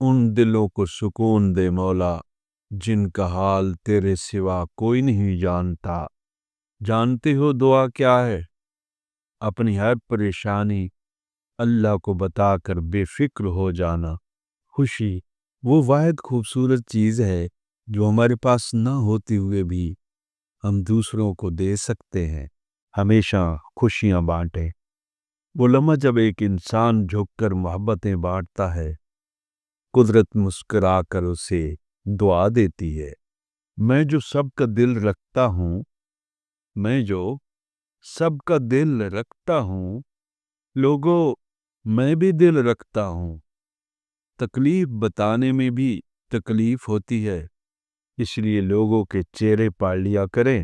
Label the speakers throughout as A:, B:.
A: ان دلوں کو سکون دے مولا جن کا حال تیرے سوا کوئی نہیں جانتا۔ جانتے ہو دعا کیا ہے؟ اپنی ہر پریشانی اللہ کو بتا کر بے فکر ہو جانا۔ خوشی وہ واحد خوبصورت چیز ہے جو ہمارے پاس نہ ہوتے ہوئے بھی ہم دوسروں کو دے سکتے ہیں۔ ہمیشہ خوشیاں بانٹیں۔ وہ لمحہ جب ایک انسان جھک کر محبتیں بانٹتا ہے، قدرت مسکرا کر اسے دعا دیتی ہے۔ میں جو سب کا دل رکھتا ہوں، میں جو سب کا دل رکھتا ہوں، لوگوں میں بھی دل رکھتا ہوں۔ تکلیف بتانے میں بھی تکلیف ہوتی ہے، اس لیے لوگوں کے چہرے پاڑ لیا کریں۔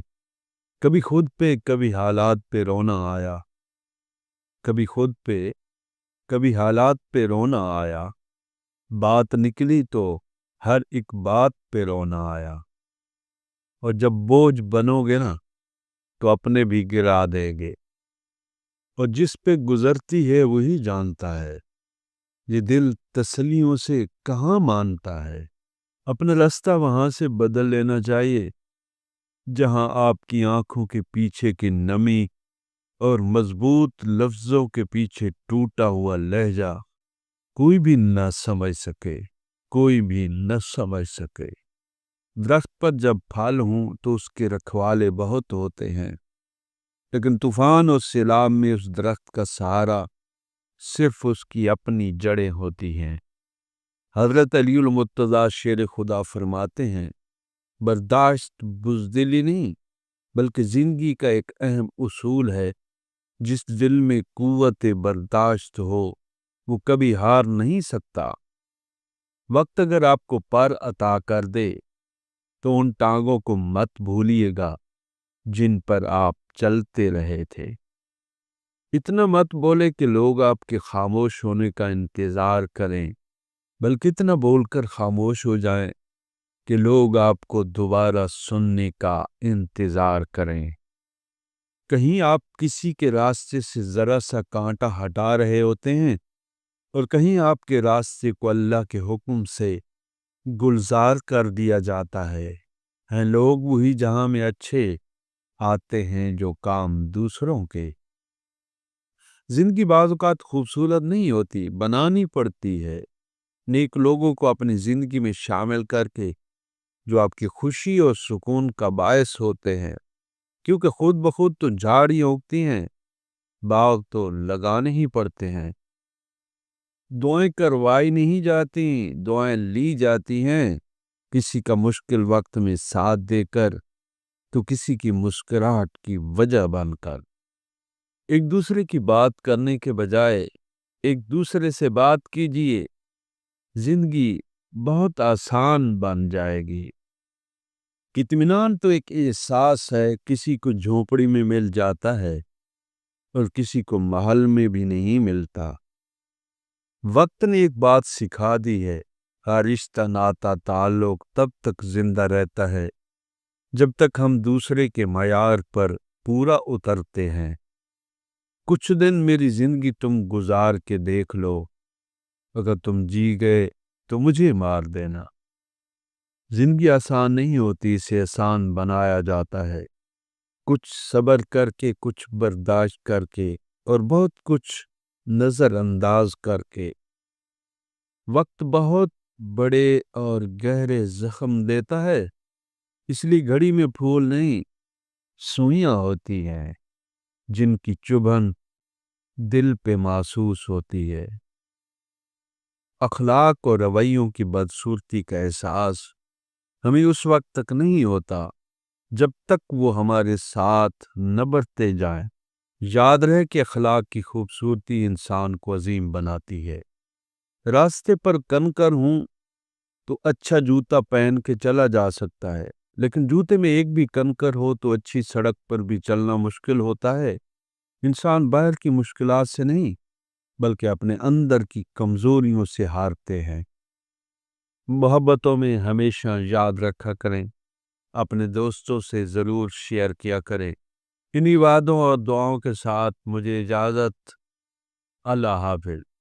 A: کبھی خود پہ کبھی حالات پہ رونا آیا، کبھی خود پہ کبھی حالات پہ رونا آیا، بات نکلی تو ہر ایک بات پہ رونا آیا۔ اور جب بوجھ بنو گے نا تو اپنے بھی گرا دیں گے، اور جس پہ گزرتی ہے وہی جانتا ہے۔ یہ دل تسلیوں سے کہاں مانتا ہے۔ اپنا راستہ وہاں سے بدل لینا چاہیے جہاں آپ کی آنکھوں کے پیچھے کی نمی اور مضبوط لفظوں کے پیچھے ٹوٹا ہوا لہجہ کوئی بھی نہ سمجھ سکے، کوئی بھی نہ سمجھ سکے۔ درخت پر جب پھل ہوں تو اس کے رکھوالے بہت ہوتے ہیں، لیکن طوفان اور سیلاب میں اس درخت کا سہارا صرف اس کی اپنی جڑیں ہوتی ہیں۔ حضرت علی المرتضیٰ شیر خدا فرماتے ہیں، برداشت بزدلی نہیں بلکہ زندگی کا ایک اہم اصول ہے۔ جس دل میں قوت برداشت ہو وہ کبھی ہار نہیں سکتا۔ وقت اگر آپ کو پر عطا کر دے تو ان ٹانگوں کو مت بھولیے گا جن پر آپ چلتے رہے تھے۔ اتنا مت بولے کہ لوگ آپ کے خاموش ہونے کا انتظار کریں، بلکہ اتنا بول کر خاموش ہو جائیں کہ لوگ آپ کو دوبارہ سننے کا انتظار کریں۔ کہیں آپ کسی کے راستے سے ذرا سا کانٹا ہٹا رہے ہوتے ہیں، اور کہیں آپ کے راستے کو اللہ کے حکم سے گلزار کر دیا جاتا ہے۔ ہیں لوگ وہی جہاں میں اچھے آتے ہیں جو کام دوسروں کے۔ زندگی بعض اوقات خوبصورت نہیں ہوتی، بنانی پڑتی ہے۔ نیک لوگوں کو اپنی زندگی میں شامل کر کے جو آپ کی خوشی اور سکون کا باعث ہوتے ہیں، کیونکہ خود بخود تو جھاڑیاں اگتی ہیں، باغ تو لگانے ہی پڑتے ہیں۔ دعائیں کروائی نہیں جاتی، دعائیں لی جاتی ہیں، کسی کا مشکل وقت میں ساتھ دے کر تو کسی کی مسکراہٹ کی وجہ بن کر۔ ایک دوسرے کی بات کرنے کے بجائے ایک دوسرے سے بات کیجیے، زندگی بہت آسان بن جائے گی۔ اطمینان تو ایک احساس ہے، کسی کو جھونپڑی میں مل جاتا ہے اور کسی کو محل میں بھی نہیں ملتا۔ وقت نے ایک بات سکھا دی ہے، ہر رشتہ ناتا تعلق تب تک زندہ رہتا ہے جب تک ہم دوسرے کے معیار پر پورا اترتے ہیں۔ کچھ دن میری زندگی تم گزار کے دیکھ لو، اگر تم جی گئے تو مجھے مار دینا۔ زندگی آسان نہیں ہوتی، اسے آسان بنایا جاتا ہے، کچھ صبر کر کے، کچھ برداشت کر کے، اور بہت کچھ نظر انداز کر کے۔ وقت بہت بڑے اور گہرے زخم دیتا ہے، اس لیے گھڑی میں پھول نہیں سوئیاں ہوتی ہیں جن کی چبھن دل پہ محسوس ہوتی ہے۔ اخلاق اور رویوں کی بدصورتی کا احساس ہمیں اس وقت تک نہیں ہوتا جب تک وہ ہمارے ساتھ نہ بڑھتے جائیں۔ یاد رہے کہ اخلاق کی خوبصورتی انسان کو عظیم بناتی ہے۔ راستے پر کنکر ہوں تو اچھا جوتا پہن کے چلا جا سکتا ہے، لیکن جوتے میں ایک بھی کنکر ہو تو اچھی سڑک پر بھی چلنا مشکل ہوتا ہے۔ انسان باہر کی مشکلات سے نہیں بلکہ اپنے اندر کی کمزوریوں سے ہارتے ہیں۔ محبتوں میں ہمیشہ یاد رکھا کریں، اپنے دوستوں سے ضرور شیئر کیا کریں۔ انہی وعدوں اور دعاؤں کے ساتھ مجھے اجازت۔ اللہ حافظ۔